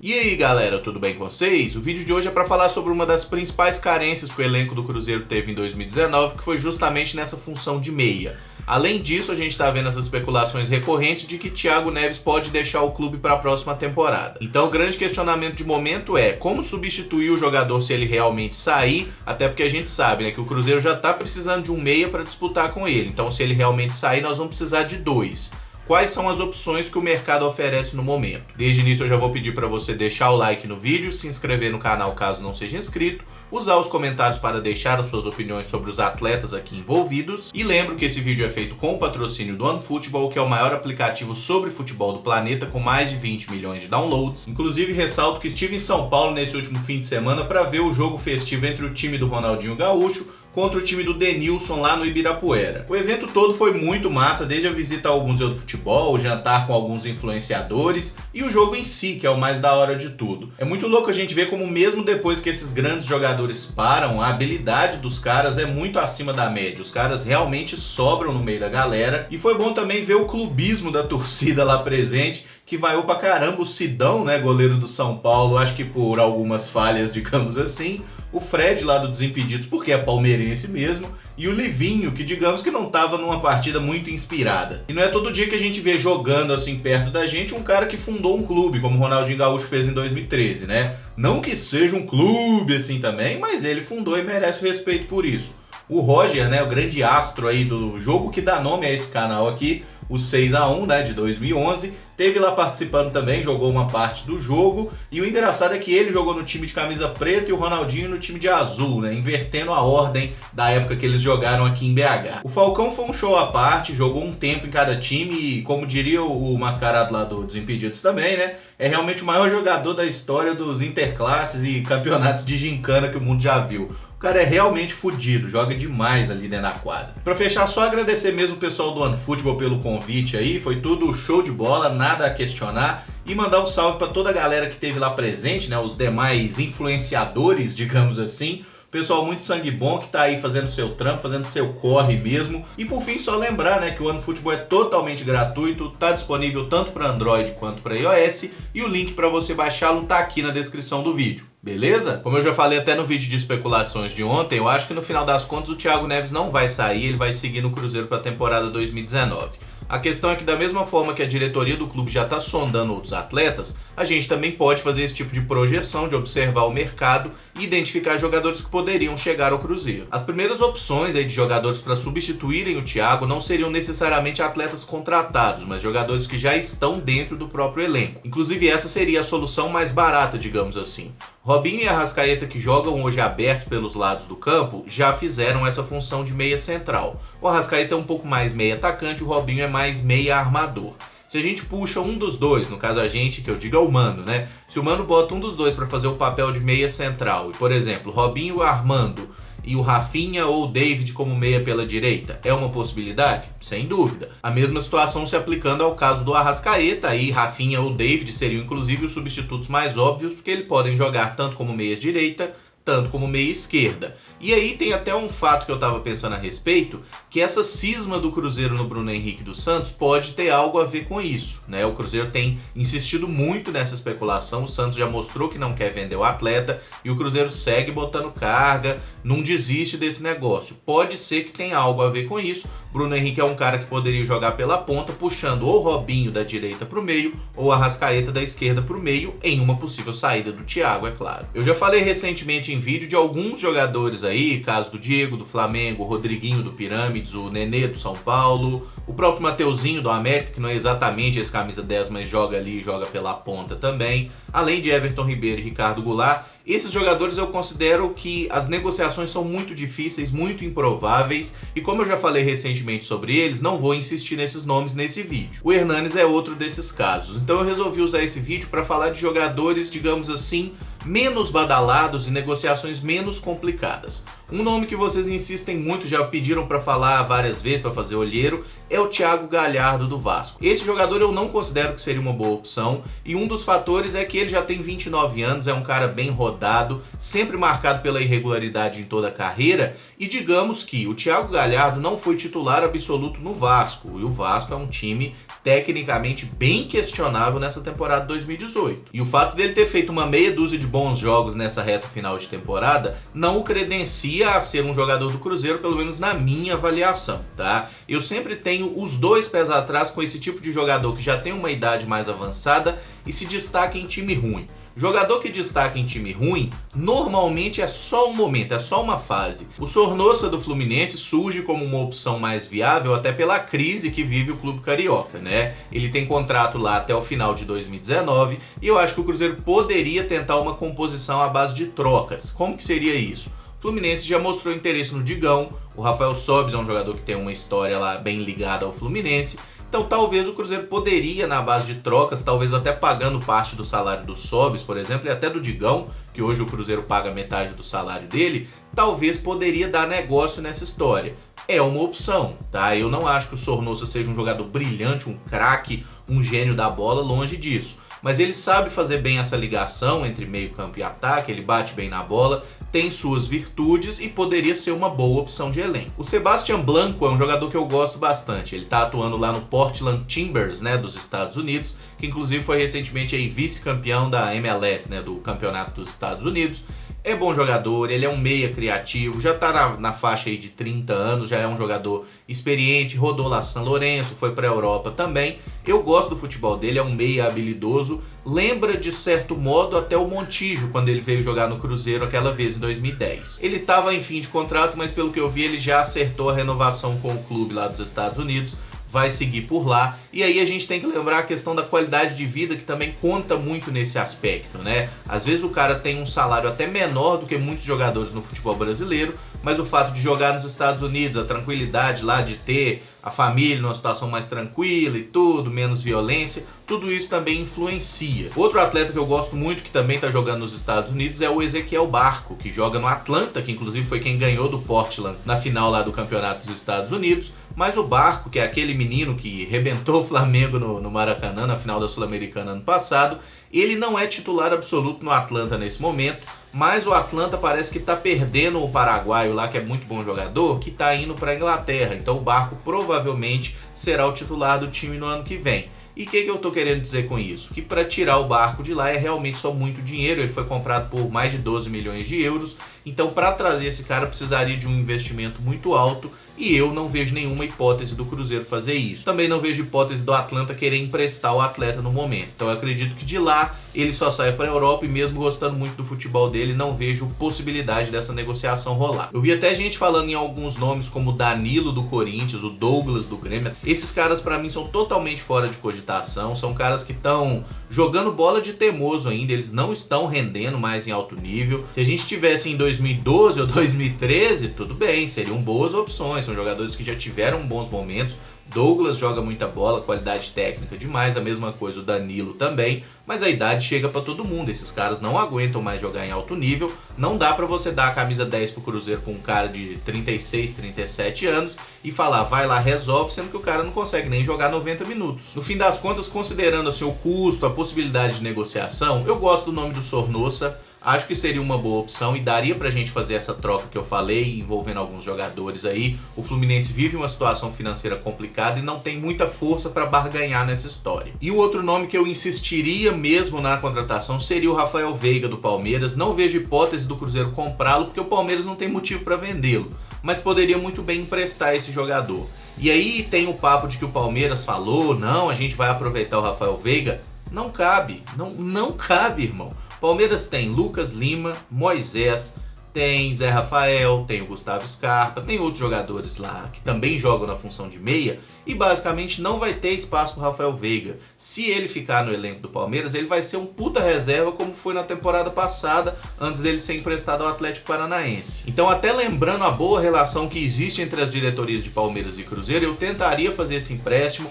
E aí galera, tudo bem com vocês? O vídeo de hoje é para falar sobre uma das principais carências que o elenco do Cruzeiro teve em 2019, que foi justamente nessa função de meia. Além disso, a gente está vendo essas especulações recorrentes de que Thiago Neves pode deixar o clube para a próxima temporada. Então o grande questionamento de momento é como substituir o jogador se ele realmente sair, até porque a gente sabe, que o Cruzeiro já está precisando de um meia para disputar com ele. Então se ele realmente sair, nós vamos precisar de dois. Quais são as opções que o mercado oferece no momento? Desde o início eu já vou pedir para você deixar o like no vídeo, se inscrever no canal caso não seja inscrito, usar os comentários para deixar as suas opiniões sobre os atletas aqui envolvidos, e lembro que esse vídeo é feito com o patrocínio do OneFootball, que é o maior aplicativo sobre futebol do planeta, com mais de 20 milhões de downloads. Inclusive ressalto que estive em São Paulo nesse último fim de semana para ver o jogo festivo entre o time do Ronaldinho Gaúcho contra o time do Denilson lá no Ibirapuera. O evento todo foi muito massa, desde a visita ao Museu do Futebol, o jantar com alguns influenciadores e o jogo em si, que é o mais da hora de tudo. É muito louco a gente ver como mesmo depois que esses grandes jogadores param, a habilidade dos caras é muito acima da média. Os caras realmente sobram no meio da galera, e foi bom também ver o clubismo da torcida lá presente, que vaiou pra caramba o Sidão, goleiro do São Paulo, acho que por algumas falhas, digamos assim, o Fred lá do Desimpedidos, porque é palmeirense mesmo, e o Livinho, que digamos que não estava numa partida muito inspirada. E não é todo dia que a gente vê jogando assim perto da gente um cara que fundou um clube, como o Ronaldinho Gaúcho fez em 2013, Não que seja um clube assim também, mas ele fundou e merece o respeito por isso. O Roger, o grande astro aí do jogo que dá nome a esse canal aqui, o 6-1, de 2011, teve lá participando também, jogou uma parte do jogo, e o engraçado é que ele jogou no time de camisa preta e o Ronaldinho no time de azul, invertendo a ordem da época que eles jogaram aqui em BH. O Falcão foi um show à parte, jogou um tempo em cada time e, como diria o mascarado lá do Desimpedidos também, é realmente o maior jogador da história dos interclasses e campeonatos de gincana que o mundo já viu. O cara é realmente fodido, joga demais ali dentro da quadra. Pra fechar, só agradecer mesmo o pessoal do OneFootball pelo convite aí, foi tudo show de bola, nada a questionar. E mandar um salve pra toda a galera que esteve lá presente, os demais influenciadores, digamos assim. Pessoal muito sangue bom que tá aí fazendo seu trampo, fazendo seu corre mesmo. E por fim, só lembrar que o OneFootball é totalmente gratuito, tá disponível tanto para Android quanto para iOS, e o link para você baixá-lo tá aqui na descrição do vídeo. Beleza? Como eu já falei até no vídeo de especulações de ontem, eu acho que no final das contas o Thiago Neves não vai sair, ele vai seguir no Cruzeiro para a temporada 2019. A questão é que da mesma forma que a diretoria do clube já está sondando outros atletas, a gente também pode fazer esse tipo de projeção, de observar o mercado e identificar jogadores que poderiam chegar ao Cruzeiro. As primeiras opções aí de jogadores para substituírem o Thiago não seriam necessariamente atletas contratados, mas jogadores que já estão dentro do próprio elenco. Inclusive essa seria a solução mais barata, digamos assim. Robinho e Arrascaeta, que jogam hoje abertos pelos lados do campo, já fizeram essa função de meia central. O Arrascaeta é um pouco mais meia atacante, o Robinho é mais meia armador. Se a gente puxa um dos dois, no caso a gente, que eu digo é o Mano, Se o Mano bota um dos dois para fazer o papel de meia central, e por exemplo, Robinho armando e o Rafinha ou o David como meia pela direita, é uma possibilidade? Sem dúvida. A mesma situação se aplicando ao caso do Arrascaeta, aí Rafinha ou David seriam inclusive os substitutos mais óbvios, porque eles podem jogar tanto como meia direita, tanto como meia esquerda. E aí tem até um fato que eu estava pensando a respeito, que essa cisma do Cruzeiro no Bruno Henrique dos Santos pode ter algo a ver com isso, O Cruzeiro tem insistido muito nessa especulação, o Santos já mostrou que não quer vender o atleta e o Cruzeiro segue botando carga, não desiste desse negócio. Pode ser que tenha algo a ver com isso. Bruno Henrique é um cara que poderia jogar pela ponta, puxando ou Robinho da direita para o meio ou Arrascaeta da esquerda para o meio, em uma possível saída do Thiago, é claro. Eu já falei recentemente em vídeo de alguns jogadores aí, caso do Diego do Flamengo, o Rodriguinho do Pirâmides, o Nenê do São Paulo, o próprio Mateuzinho do América, que não é exatamente esse camisa 10, mas joga ali e joga pela ponta também, além de Everton Ribeiro e Ricardo Goulart. Esses jogadores eu considero que as negociações são muito difíceis, muito improváveis, e como eu já falei recentemente sobre eles, não vou insistir nesses nomes nesse vídeo. O Hernanes é outro desses casos, então eu resolvi usar esse vídeo para falar de jogadores, digamos assim, menos badalados e negociações menos complicadas. Um nome que vocês insistem muito, já pediram para falar várias vezes, para fazer olheiro, é o Thiago Galhardo do Vasco. Esse jogador eu não considero que seria uma boa opção, e um dos fatores é que ele já tem 29 anos, é um cara bem rodado, sempre marcado pela irregularidade em toda a carreira, e digamos que o Thiago Galhardo não foi titular absoluto no Vasco, e o Vasco é um time tecnicamente bem questionável nessa temporada 2018. E o fato dele ter feito uma meia dúzia de bons jogos nessa reta final de temporada não o credencia a ser um jogador do Cruzeiro, pelo menos na minha avaliação, tá? Eu sempre tenho os dois pés atrás com esse tipo de jogador que já tem uma idade mais avançada e se destaca em time ruim. Jogador que destaca em time ruim, normalmente é só um momento, é só uma fase. O Sornosa do Fluminense surge como uma opção mais viável até pela crise que vive o clube carioca, né? Ele tem contrato lá até o final de 2019 e eu acho que o Cruzeiro poderia tentar uma composição à base de trocas. Como que seria isso? O Fluminense já mostrou interesse no Digão, o Rafael Sobis é um jogador que tem uma história lá bem ligada ao Fluminense. Então talvez o Cruzeiro poderia, na base de trocas, talvez até pagando parte do salário do Sobis, por exemplo, e até do Digão, que hoje o Cruzeiro paga metade do salário dele, talvez poderia dar negócio nessa história. É uma opção, tá? Eu não acho que o Sornosa seja um jogador brilhante, um craque, um gênio da bola, longe disso. Mas ele sabe fazer bem essa ligação entre meio campo e ataque, ele bate bem na bola, tem suas virtudes e poderia ser uma boa opção de elenco. O Sebastian Blanco é um jogador que eu gosto bastante, ele está atuando lá no Portland Timbers, né, dos Estados Unidos, que inclusive foi recentemente aí vice-campeão da MLS, né, do campeonato dos Estados Unidos. É bom jogador, ele é um meia criativo, já tá na faixa aí de 30 anos, já é um jogador experiente, rodou lá São Lourenço, foi pra Europa também. Eu gosto do futebol dele, é um meia habilidoso, lembra de certo modo até o Montijo, quando ele veio jogar no Cruzeiro aquela vez em 2010. Ele tava em fim de contrato, mas pelo que eu vi ele já acertou a renovação com o clube lá dos Estados Unidos, vai seguir por lá. E aí a gente tem que lembrar a questão da qualidade de vida, que também conta muito nesse aspecto, né? Às vezes o cara tem um salário até menor do que muitos jogadores no futebol brasileiro, mas o fato de jogar nos Estados Unidos, a tranquilidade lá de ter a família numa situação mais tranquila e tudo, menos violência, tudo isso também influencia. Outro atleta que eu gosto muito, que também está jogando nos Estados Unidos, é o Ezequiel Barco, que joga no Atlanta, que inclusive foi quem ganhou do Portland na final lá do Campeonato dos Estados Unidos. Mas o Barco, que é aquele menino que rebentou o Flamengo no Maracanã na final da Sul-Americana ano passado, ele não é titular absoluto no Atlanta nesse momento, mas o Atlanta parece que está perdendo o paraguaio lá, que é muito bom jogador, que está indo para a Inglaterra. Então o Barco provavelmente será o titular do time no ano que vem. E o que eu estou querendo dizer com isso? Que para tirar o Barco de lá é realmente só muito dinheiro, ele foi comprado por mais de 12 milhões de euros, então para trazer esse cara precisaria de um investimento muito alto e eu não vejo nenhuma hipótese do Cruzeiro fazer isso. Também não vejo hipótese do Atlanta querer emprestar o atleta no momento. Então eu acredito que de lá ele só sai para a Europa e mesmo gostando muito do futebol dele, não vejo possibilidade dessa negociação rolar. Eu vi até gente falando em alguns nomes como o Danilo do Corinthians, o Douglas do Grêmio. Esses caras para mim são totalmente fora de cogitação, são caras que estão jogando bola de teimoso ainda, eles não estão rendendo mais em alto nível. Se a gente tivesse em 2012 ou 2013, tudo bem, seriam boas opções, são jogadores que já tiveram bons momentos. Douglas joga muita bola, qualidade técnica demais, a mesma coisa o Danilo também, mas a idade chega para todo mundo, esses caras não aguentam mais jogar em alto nível, não dá para você dar a camisa 10 pro Cruzeiro com um cara de 36, 37 anos e falar, vai lá, resolve, sendo que o cara não consegue nem jogar 90 minutos. No fim das contas, considerando assim, o custo, a possibilidade de negociação, eu gosto do nome do Sornosa. Acho que seria uma boa opção e daria pra gente fazer essa troca que eu falei, envolvendo alguns jogadores aí. O Fluminense vive uma situação financeira complicada e não tem muita força para barganhar nessa história. E o outro nome que eu insistiria mesmo na contratação seria o Rafael Veiga do Palmeiras. Não vejo hipótese do Cruzeiro comprá-lo porque o Palmeiras não tem motivo para vendê-lo, mas poderia muito bem emprestar esse jogador. E aí tem o papo de que o Palmeiras falou, não, a gente vai aproveitar o Rafael Veiga. Não cabe, não cabe, irmão. Palmeiras tem Lucas Lima, Moisés, tem Zé Rafael, tem o Gustavo Scarpa, tem outros jogadores lá que também jogam na função de meia e basicamente não vai ter espaço para o Rafael Veiga. Se ele ficar no elenco do Palmeiras, ele vai ser um puta reserva como foi na temporada passada, antes dele ser emprestado ao Atlético Paranaense. Então, até lembrando a boa relação que existe entre as diretorias de Palmeiras e Cruzeiro, eu tentaria fazer esse empréstimo.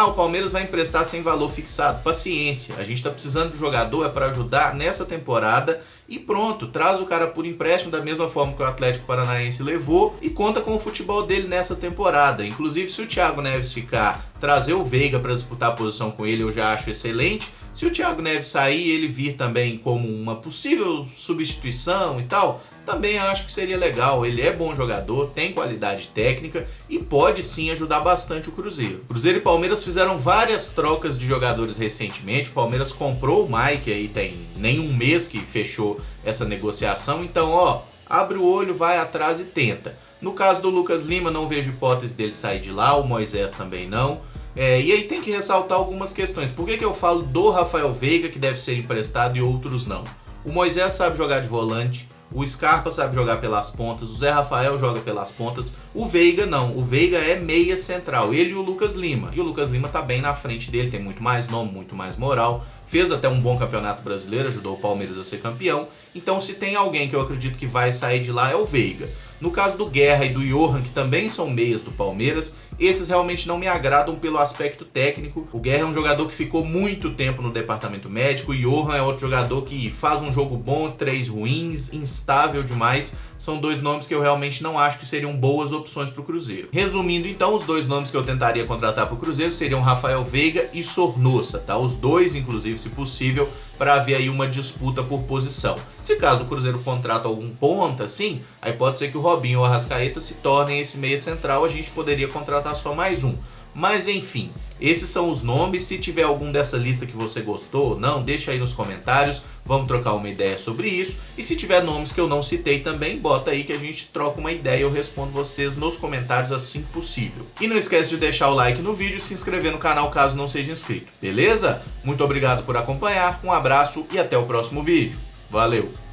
O Palmeiras vai emprestar sem valor fixado. Paciência, a gente está precisando de jogador, é para ajudar nessa temporada e pronto, traz o cara por empréstimo da mesma forma que o Atlético Paranaense levou e conta com o futebol dele nessa temporada. Inclusive, se o Thiago Neves ficar, trazer o Veiga para disputar a posição com ele, eu já acho excelente. Se o Thiago Neves sair, ele vir também como uma possível substituição e tal, também acho que seria legal. Ele é bom jogador, tem qualidade técnica e pode sim ajudar bastante o Cruzeiro. Cruzeiro e Palmeiras fizeram várias trocas de jogadores recentemente. O Palmeiras comprou o Mike, aí tem nem um mês que fechou essa negociação. Então, ó, abre o olho, vai atrás e tenta. No caso do Lucas Lima, não vejo hipótese dele sair de lá, o Moisés também não. E aí tem que ressaltar algumas questões. Por que eu falo do Rafael Veiga, que deve ser emprestado, e outros não? O Moisés sabe jogar de volante, o Scarpa sabe jogar pelas pontas, o Zé Rafael joga pelas pontas, o Veiga não, o Veiga é meia central, ele e o Lucas Lima. E o Lucas Lima tá bem na frente dele, tem muito mais nome, muito mais moral, fez até um bom campeonato brasileiro, ajudou o Palmeiras a ser campeão. Então se tem alguém que eu acredito que vai sair de lá é o Veiga. No caso do Guerra e do Johan, que também são meias do Palmeiras, esses realmente não me agradam pelo aspecto técnico. O Guerra é um jogador que ficou muito tempo no departamento médico, o Johan é outro jogador que faz um jogo bom, 3 ruins, instável demais. São dois nomes que eu realmente não acho que seriam boas opções para o Cruzeiro. Resumindo então, os dois nomes que eu tentaria contratar para o Cruzeiro seriam Rafael Veiga e Sornosa, tá? Os dois, inclusive, se possível, para haver aí uma disputa por posição. Se caso o Cruzeiro contrata algum ponta, assim, aí pode ser que o Robinho ou a Arrascaeta se tornem esse meia central, a gente poderia contratar só mais um. Mas enfim, esses são os nomes. Se tiver algum dessa lista que você gostou ou não, deixa aí nos comentários, vamos trocar uma ideia sobre isso. E se tiver nomes que eu não citei também, bota aí que a gente troca uma ideia e eu respondo vocês nos comentários assim que possível. E não esquece de deixar o like no vídeo e se inscrever no canal caso não seja inscrito, beleza? Muito obrigado por acompanhar, um abraço e até o próximo vídeo. Valeu!